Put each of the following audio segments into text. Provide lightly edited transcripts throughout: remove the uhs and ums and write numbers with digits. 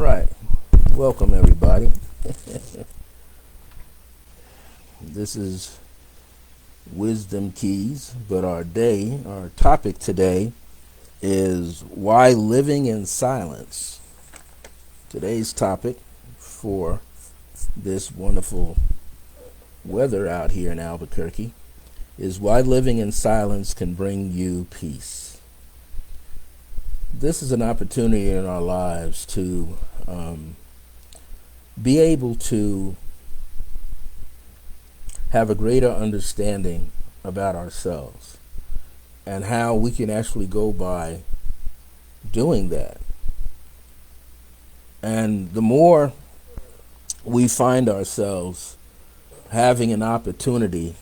right. Welcome, everybody. This is Wisdom Keys, but our topic today is why living in silence. Today's topic for this wonderful weather out here in Albuquerque is why living in silence can bring you peace. This is an opportunity in our lives to be able to have a greater understanding about ourselves and how we can actually go by doing that. And the more we find ourselves having an opportunity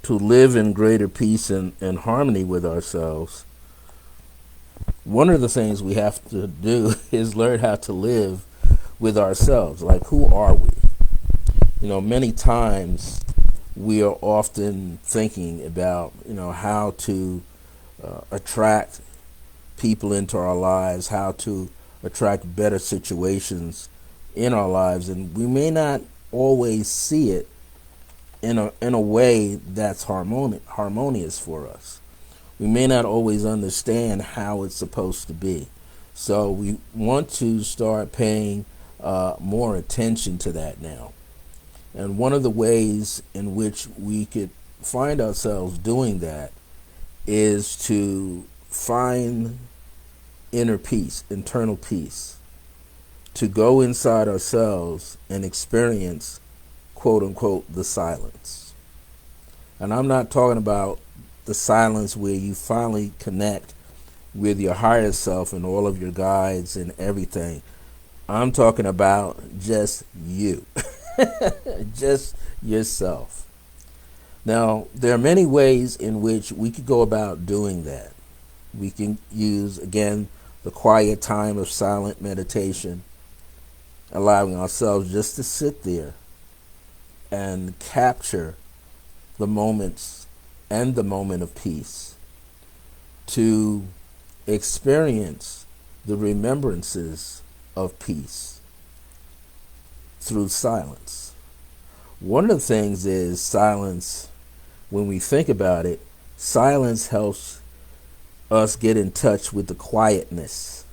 to live in greater peace and harmony with ourselves, one of the things we have to do is learn how to live with ourselves. Like, who are we? Many times we are often thinking about, how to attract people into our lives, how to attract better situations in our lives, and we may not always see it in a way that's harmonious for us. We may not always understand how it's supposed to be. So we want to start paying more attention to that now. And one of the ways in which we could find ourselves doing that is to find inner peace, internal peace, to go inside ourselves and experience, quote unquote, the silence. And I'm not talking about the silence where you finally connect with your higher self and all of your guides and everything. I'm talking about just you, just yourself. Now, there are many ways in which we could go about doing that. We can use, again, the quiet time of silent meditation, allowing ourselves just to sit there and capture the moments and the moment of peace, to experience the remembrances of peace through silence. One of the things is silence, when we think about it, silence helps us get in touch with the quietness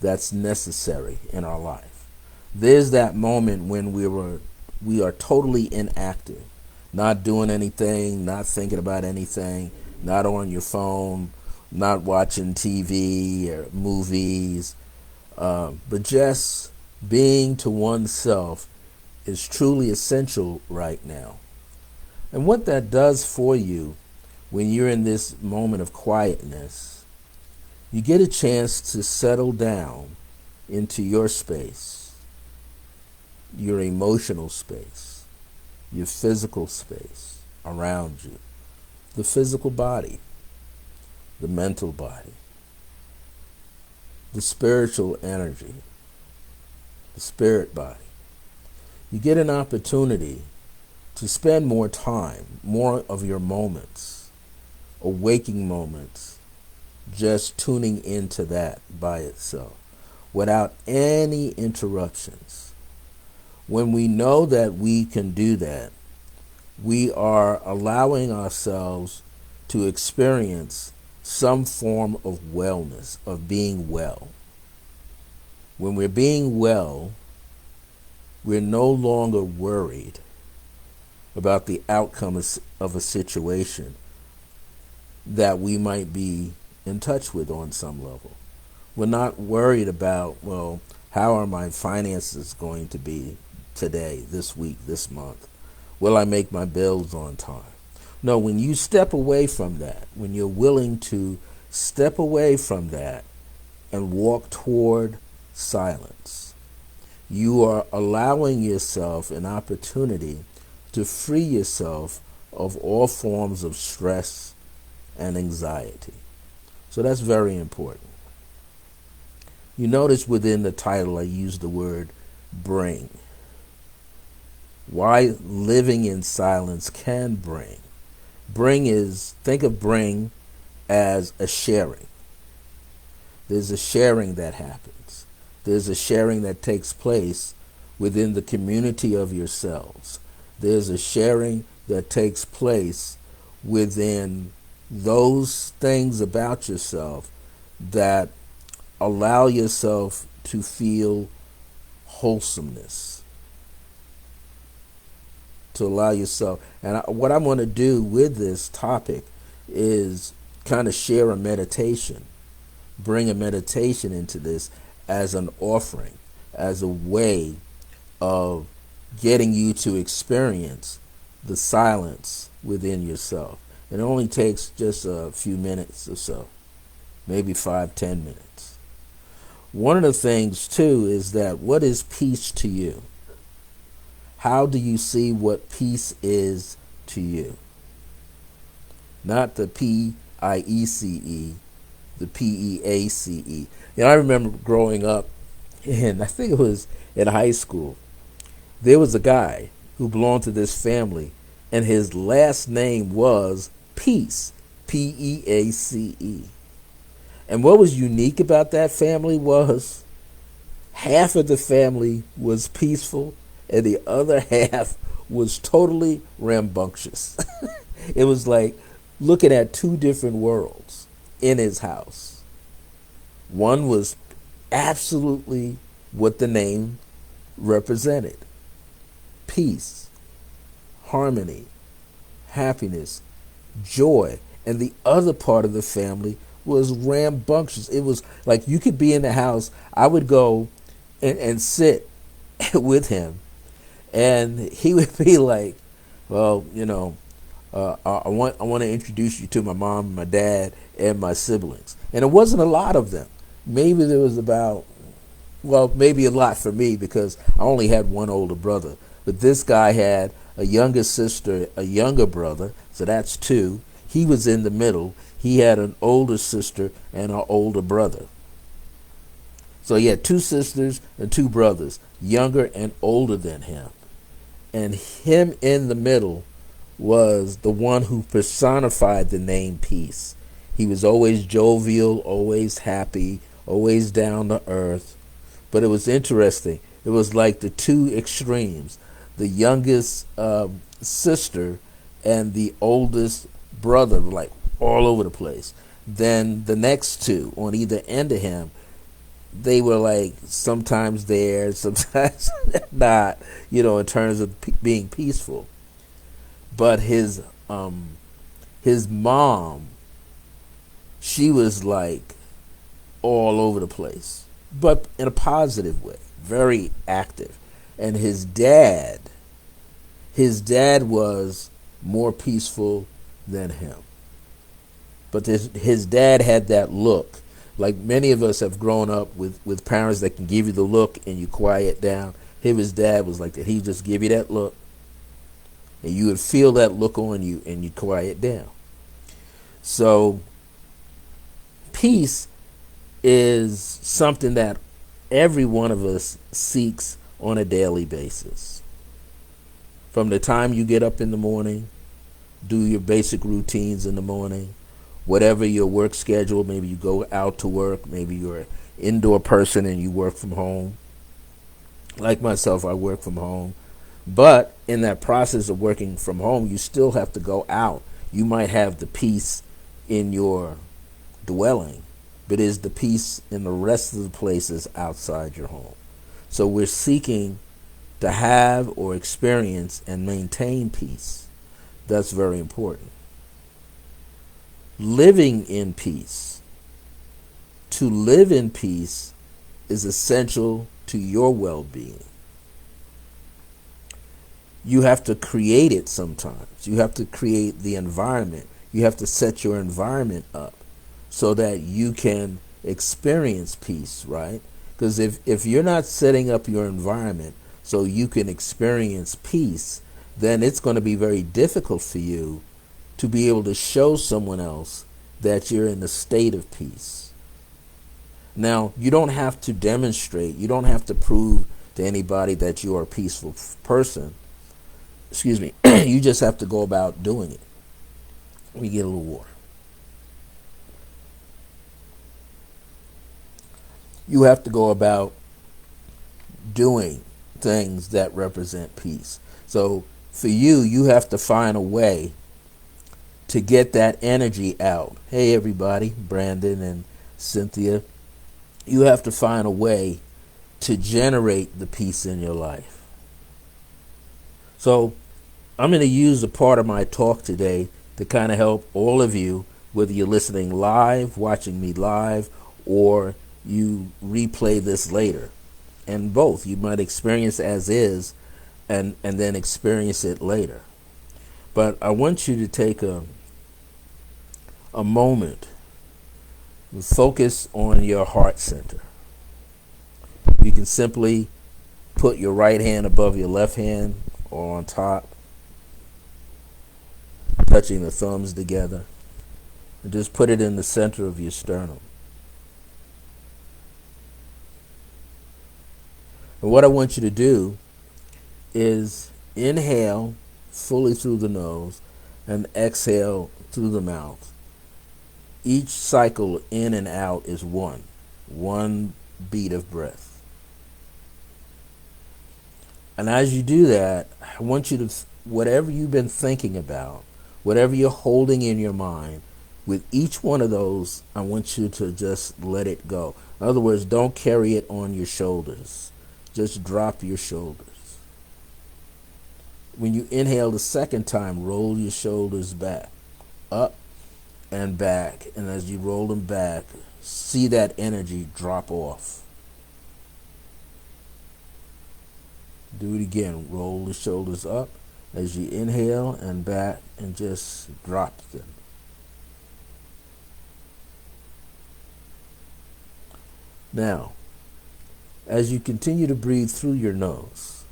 that's necessary in our life. There's that moment when we are totally inactive, not doing anything, not thinking about anything, not on your phone, not watching TV or movies, but just being to oneself is truly essential right now. And what that does for you when you're in this moment of quietness, you get a chance to settle down into your space, your emotional space, your physical space around you, the physical body, the mental body, the spiritual energy, the spirit body. You get an opportunity to spend more time, more of your moments, or waking moments, just tuning into that by itself, without any interruptions. When we know that we can do that, we are allowing ourselves to experience some form of wellness, of being well. When we're being well, we're no longer worried about the outcome of a situation that we might be in touch with on some level. We're not worried about, well, how are my finances going to be today, this week, this month? Will I make my bills on time? No, when you step away from that, when you're willing to step away from that and walk toward silence, you are allowing yourself an opportunity to free yourself of all forms of stress and anxiety. So that's very important. You notice within the title I use the word bring. Why living in silence can bring. Think of bring as a sharing. There's a sharing that happens. There's a sharing that takes place within the community of yourselves. There's a sharing that takes place within those things about yourself that allow yourself to feel wholesomeness, to allow yourself. And what I'm going to do with this topic is kind of share a meditation, bring a meditation into this as an offering, as a way of getting you to experience the silence within yourself. It only takes just a few minutes or so, maybe 5-10 minutes. One of the things too is that, what is peace to you? How do you see what peace is to you? Not the P-I-E-C-E, the P-E-A-C-E. I remember growing up, and I think it was in high school, there was a guy who belonged to this family, and his last name was Peace, P-E-A-C-E. And what was unique about that family was half of the family was peaceful, and the other half was totally rambunctious. It was like looking at two different worlds in his house. One was absolutely what the name represented: peace, harmony, happiness, joy. And the other part of the family was rambunctious. It was like you could be in the house. I would go and sit with him, and he would be like, well, I want to introduce you to my mom, my dad, and my siblings. And it wasn't a lot of them. Maybe there was about, well, maybe a lot for me because I only had one older brother. But this guy had a younger sister, a younger brother, so that's two. He was in the middle. He had an older sister and an older brother. So he had two sisters and two brothers, younger and older than him. And him in the middle was the one who personified the name peace. He was always jovial, always happy, always down to earth. But it was interesting. It was like the two extremes. The youngest sister and the oldest brother were like all over the place. Then the next two on either end of him, they were like sometimes there, sometimes not, in terms of being peaceful. But his mom, she was like all over the place, but in a positive way, very active. And his dad was more peaceful than him. But his dad had that look. Like many of us have grown up with parents that can give you the look and you quiet down. His dad was like that. He'd just give you that look, and you would feel that look on you, and you quiet down. So peace is something that every one of us seeks on a daily basis. From the time you get up in the morning, do your basic routines in the morning, whatever your work schedule, maybe you go out to work, maybe you're an indoor person and you work from home. Like myself, I work from home. But in that process of working from home, you still have to go out. You might have the peace in your dwelling, but is the peace in the rest of the places outside your home? So we're seeking to have or experience and maintain peace. That's very important. Living in peace. To live in peace is essential to your well-being. You have to create it sometimes. You have to create the environment. You have to set your environment up so that you can experience peace, right? Because if you're not setting up your environment so you can experience peace, then it's going to be very difficult for you to be able to show someone else that you're in a state of peace. Now, you don't have to demonstrate, you don't have to prove to anybody that you are a peaceful person. Excuse me. You just have to go about doing it. Let me get a little water. You have to go about doing things that represent peace. So for you, you have to find a way to get that energy out. Hey, everybody, Brandon and Cynthia, you have to find a way to generate the peace in your life. So I'm going to use a part of my talk today to kind of help all of you, whether you're listening live, watching me live, or you replay this later. And both. You might experience as is and then experience it later. But I want you to take a moment and focus on your heart center. You can simply put your right hand above your left hand or on top, touching the thumbs together, and just put it in the center of your sternum. And what I want you to do is inhale fully through the nose and exhale through the mouth. Each cycle in and out is one beat of breath. And as you do that, I want you to, whatever you've been thinking about, whatever you're holding in your mind, with each one of those, I want you to just let it go. In other words, don't carry it on your shoulders. Just drop your shoulders. When you inhale the second time, roll your shoulders back, up and back. And as you roll them back, see that energy drop off. Do it again. Roll the shoulders up as you inhale and back and just drop them. Now, as you continue to breathe through your nose,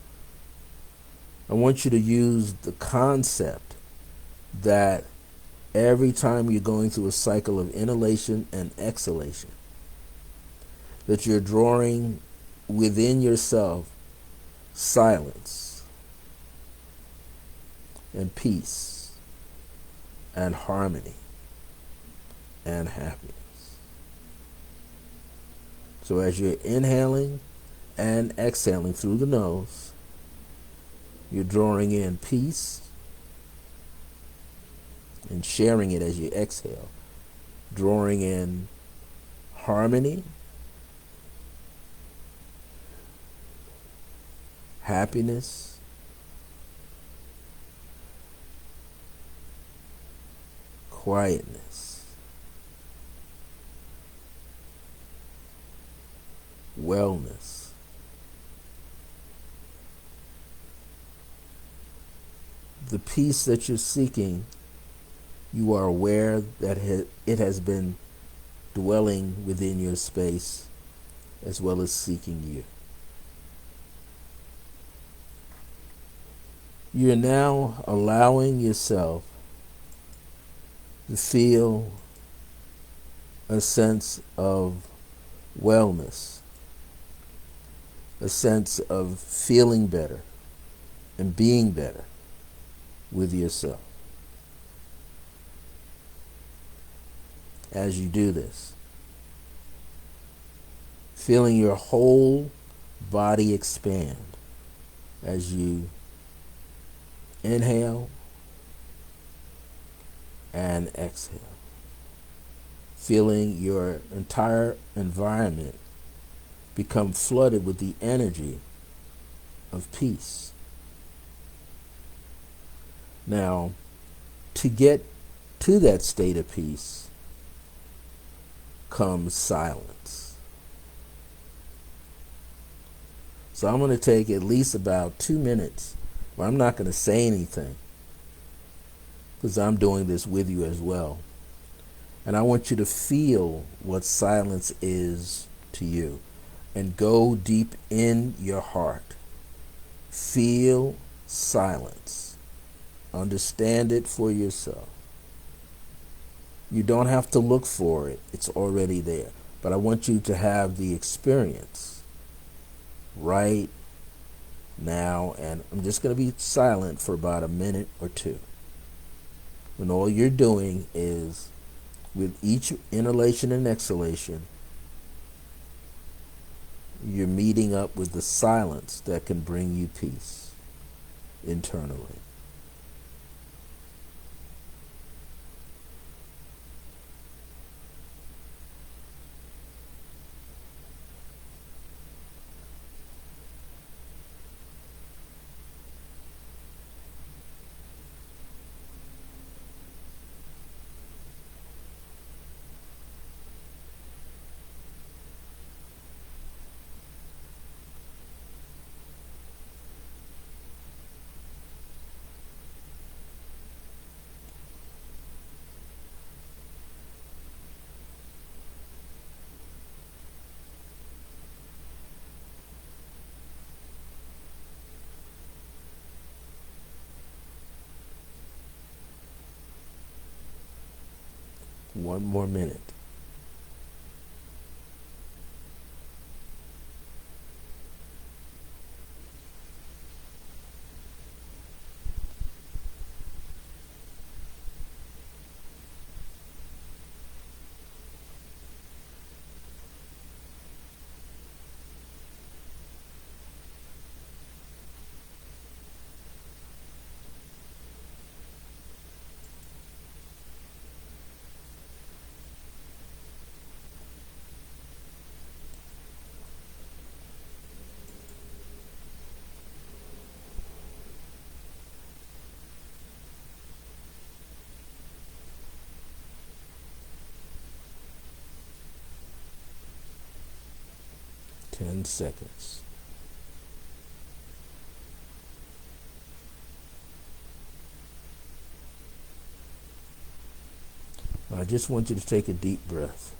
I want you to use the concept that every time you're going through a cycle of inhalation and exhalation, that you're drawing within yourself silence and peace and harmony and happiness. So as you're inhaling and exhaling through the nose, you're drawing in peace and sharing it as you exhale, drawing in harmony, happiness, quietness, wellness. The peace that you're seeking, you are aware that it has been dwelling within your space as well as seeking you. You're now allowing yourself to feel a sense of wellness, a sense of feeling better and being better with yourself. As you do this, feeling your whole body expand as you inhale and exhale, feeling your entire environment become flooded with the energy of peace. Now, to get to that state of peace comes silence. So I'm going to take at least about 2 minutes where I'm not going to say anything, because I'm doing this with you as well. And I want you to feel what silence is to you, and go deep in your heart. Feel silence. Understand it for yourself. You don't have to look for it. It's already there. But I want you to have the experience right now. And I'm just going to be silent for about a minute or two. When all you're doing is, with each inhalation and exhalation, you're meeting up with the silence that can bring you peace internally. One more minute. Ten seconds. I just want you to take a deep breath.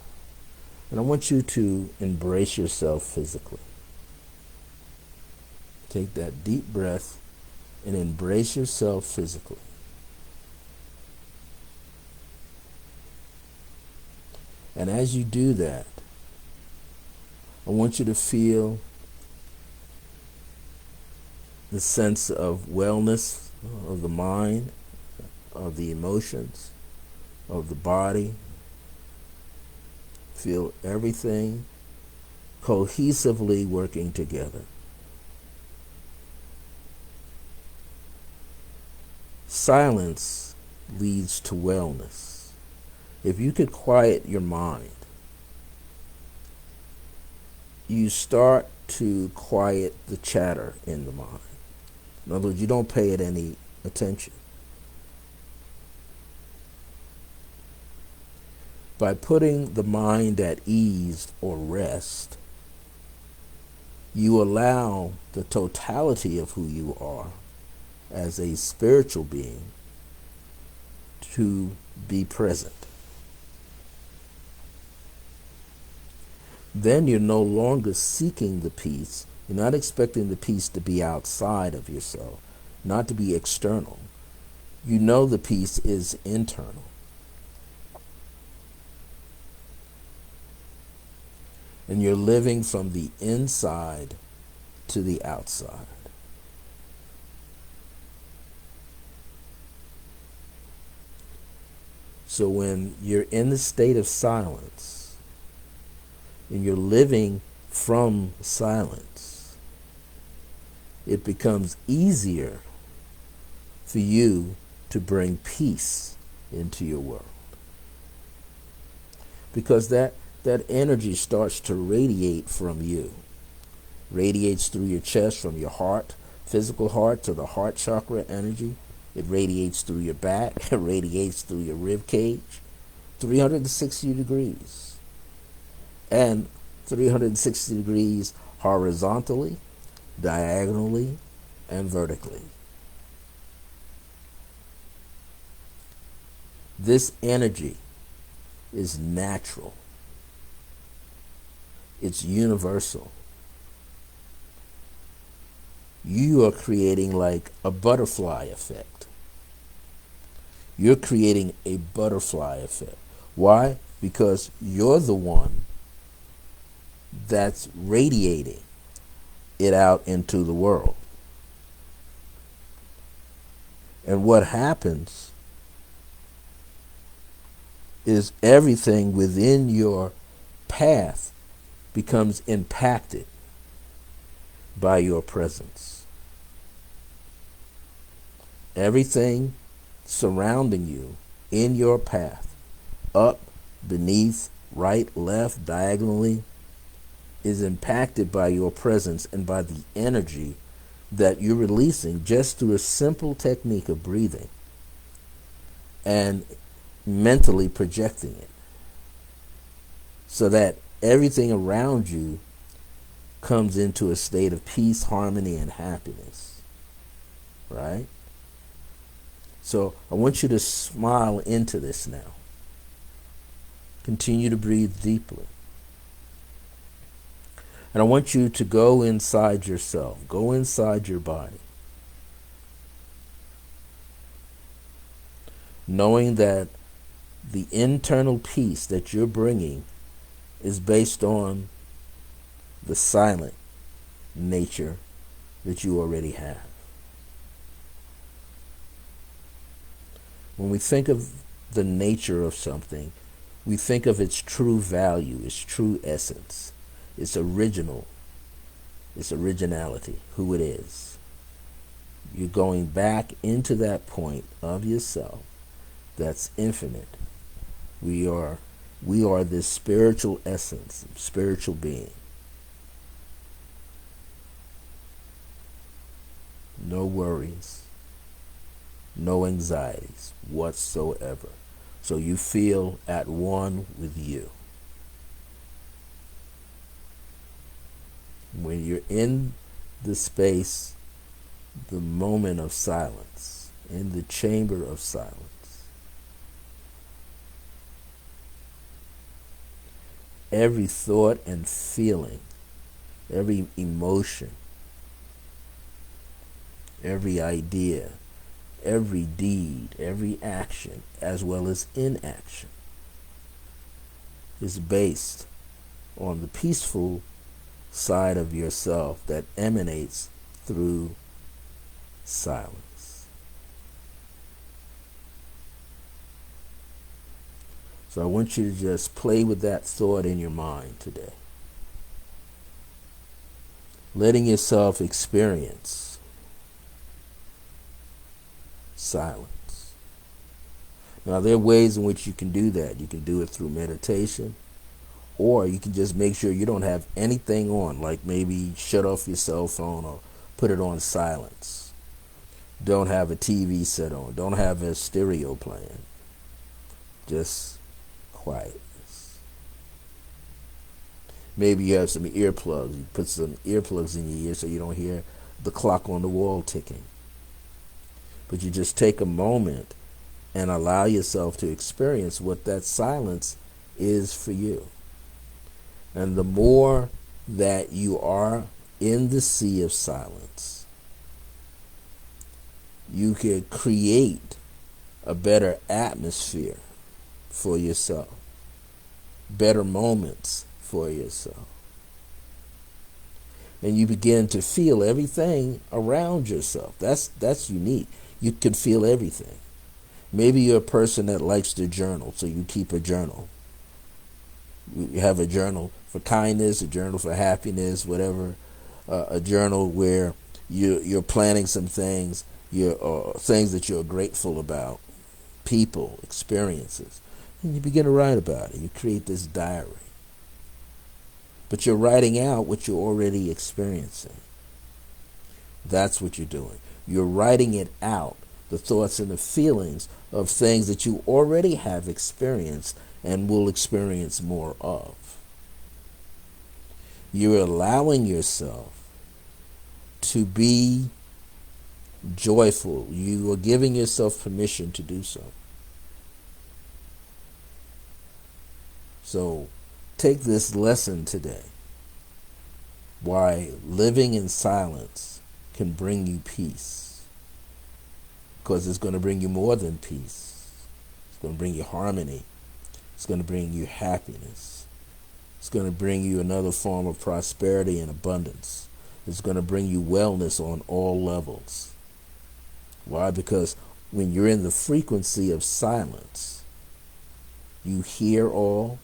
And I want you to embrace yourself physically. Take that deep breath and embrace yourself physically. And as you do that, I want you to feel the sense of wellness of the mind, of the emotions, of the body. Feel everything cohesively working together. Silence leads to wellness. If you could quiet your mind, you start to quiet the chatter in the mind. In other words, you don't pay it any attention. By putting the mind at ease or rest, you allow the totality of who you are as a spiritual being to be present. Then you're no longer seeking the peace. You're not expecting the peace to be outside of yourself, not to be external. You know the peace is internal. And you're living from the inside to the outside. So when you're in the state of silence and you're living from silence, it becomes easier for you to bring peace into your world. Because that energy starts to radiate from you. Radiates through your chest, from your heart, physical heart, to the heart chakra energy. It radiates through your back. It radiates through your rib cage. 360 degrees. And 360 degrees horizontally, diagonally, and vertically. This energy is natural. It's universal. You are creating like a butterfly effect. You're creating a butterfly effect. Why? Because you're the one that's radiating it out into the world. And what happens is everything within your path becomes impacted by your presence. Everything surrounding you in your path, up, beneath, right, left, diagonally, is impacted by your presence and by the energy that you're releasing just through a simple technique of breathing and mentally projecting it, so that everything around you comes into a state of peace, harmony, and happiness. Right? So I want you to smile into this now. Continue to breathe deeply. And I want you to go inside yourself, go inside your body, knowing that the internal peace that you're bringing is based on the silent nature that you already have. When we think of the nature of something, we think of its true value, its true essence, its originality, who it is. You're going back into that point of yourself that's infinite. We are this spiritual essence, spiritual being. No worries, no anxieties whatsoever. So you feel at one with you. When you're in the space, the moment of silence, in the chamber of silence, every thought and feeling, every emotion, every idea, every deed, every action, as well as inaction, is based on the peaceful side of yourself that emanates through silence. So I want you to just play with that thought in your mind today, letting yourself experience silence. Now, there are ways in which you can do that. You can do it through meditation, or you can just make sure you don't have anything on, like maybe shut off your cell phone or put it on silence. Don't have a TV set on. Don't have a stereo playing. Just quietness. Maybe you have some earplugs. You put some earplugs in your ear so you don't hear the clock on the wall ticking. But you just take a moment and allow yourself to experience what that silence is for you. And the more that you are in the sea of silence, you can create a better atmosphere for yourself, better moments for yourself. And you begin to feel everything around yourself. That's unique. You can feel everything. Maybe you're a person that likes to journal, so you keep a journal. You have a journal for kindness, a journal for happiness, whatever. A journal where you're planning some things, things that you're grateful about, people, experiences. And you begin to write about it. You create this diary. But you're writing out what you're already experiencing. That's what you're doing. You're writing it out, the thoughts and the feelings of things that you already have experienced and will experience more of. You're allowing yourself to be joyful. You are giving yourself permission to do so. So take this lesson today. Why living in silence can bring you peace. Because it's going to bring you more than peace. It's going to bring you harmony. It's going to bring you happiness. It's going to bring you another form of prosperity and abundance. It's going to bring you wellness on all levels. Why? Because when you're in the frequency of silence, you hear all,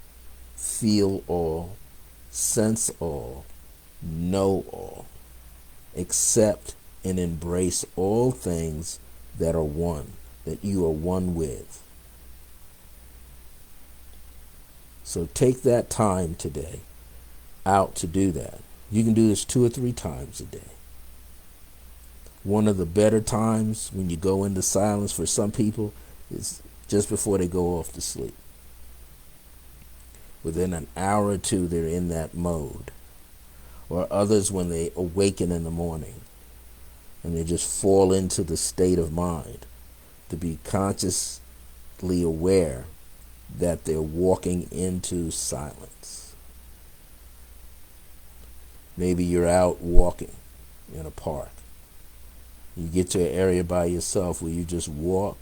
feel all, sense all, know all. accept and embrace all things that are one, that you are one with. So take that time today out to do that. You can do this 2 or 3 times a day. One of the better times when you go into silence for some people is just before they go off to sleep. Within an hour or 2, they're in that mode. Or others when they awaken in the morning and they just fall into the state of mind to be consciously aware that they're walking into silence. Maybe you're out walking in a park. You get to an area by yourself where you just walk,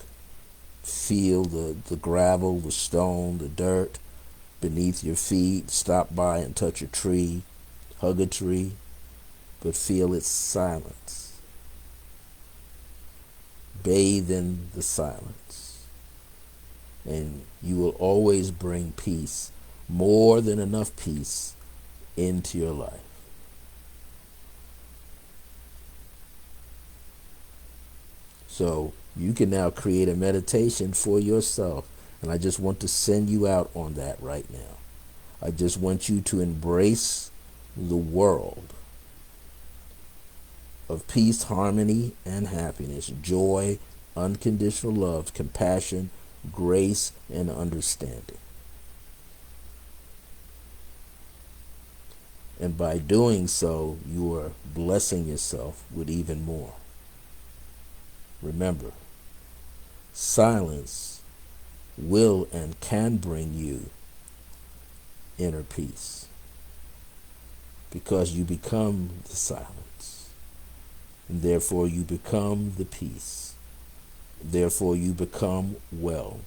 feel the gravel, the stone, the dirt beneath your feet, stop by and touch a tree, hug a tree, but feel its silence. Bathe in the silence. And you will always bring peace, more than enough peace, into your life. So you can now create a meditation for yourself. And I just want to send you out on that right now. I just want you to embrace the world of peace, harmony, and happiness, joy, unconditional love, compassion, grace, and understanding. And by doing so, you are blessing yourself with even more. Remember, silence will and can bring you inner peace because you become the silence, and therefore you become the peace. Therefore you become well,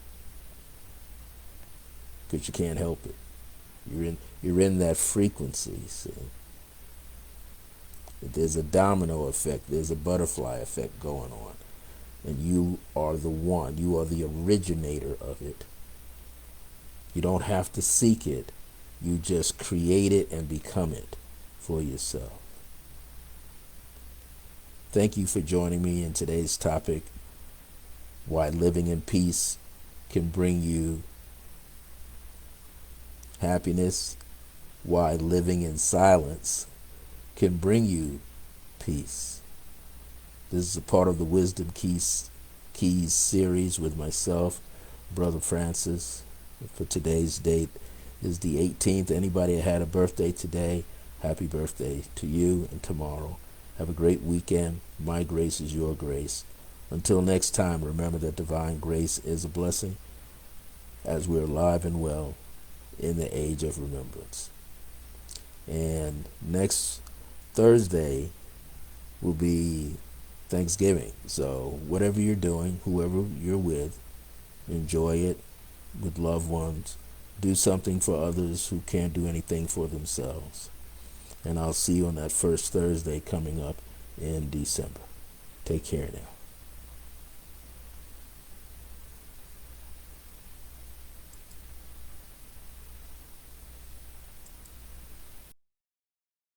because you can't help it. You're in that frequency. See? There's a domino effect. There's a butterfly effect going on. And you are the one. You are the originator of it. You don't have to seek it. You just create it and become it for yourself. Thank you for joining me in today's topic, why living in peace can bring you happiness, why living in silence can bring you peace. This is a part of the Wisdom Keys series with myself, Brother Francis. For today's date is the 18th. Anybody that had a birthday today, happy birthday to you and tomorrow. Have a great weekend. My grace is your grace. Until next time, remember that divine grace is a blessing as we're alive and well in the age of remembrance. And next Thursday will be Thanksgiving. So whatever you're doing, whoever you're with, enjoy it with loved ones. Do something for others who can't do anything for themselves. And I'll see you on that first Thursday coming up in December. Take care now.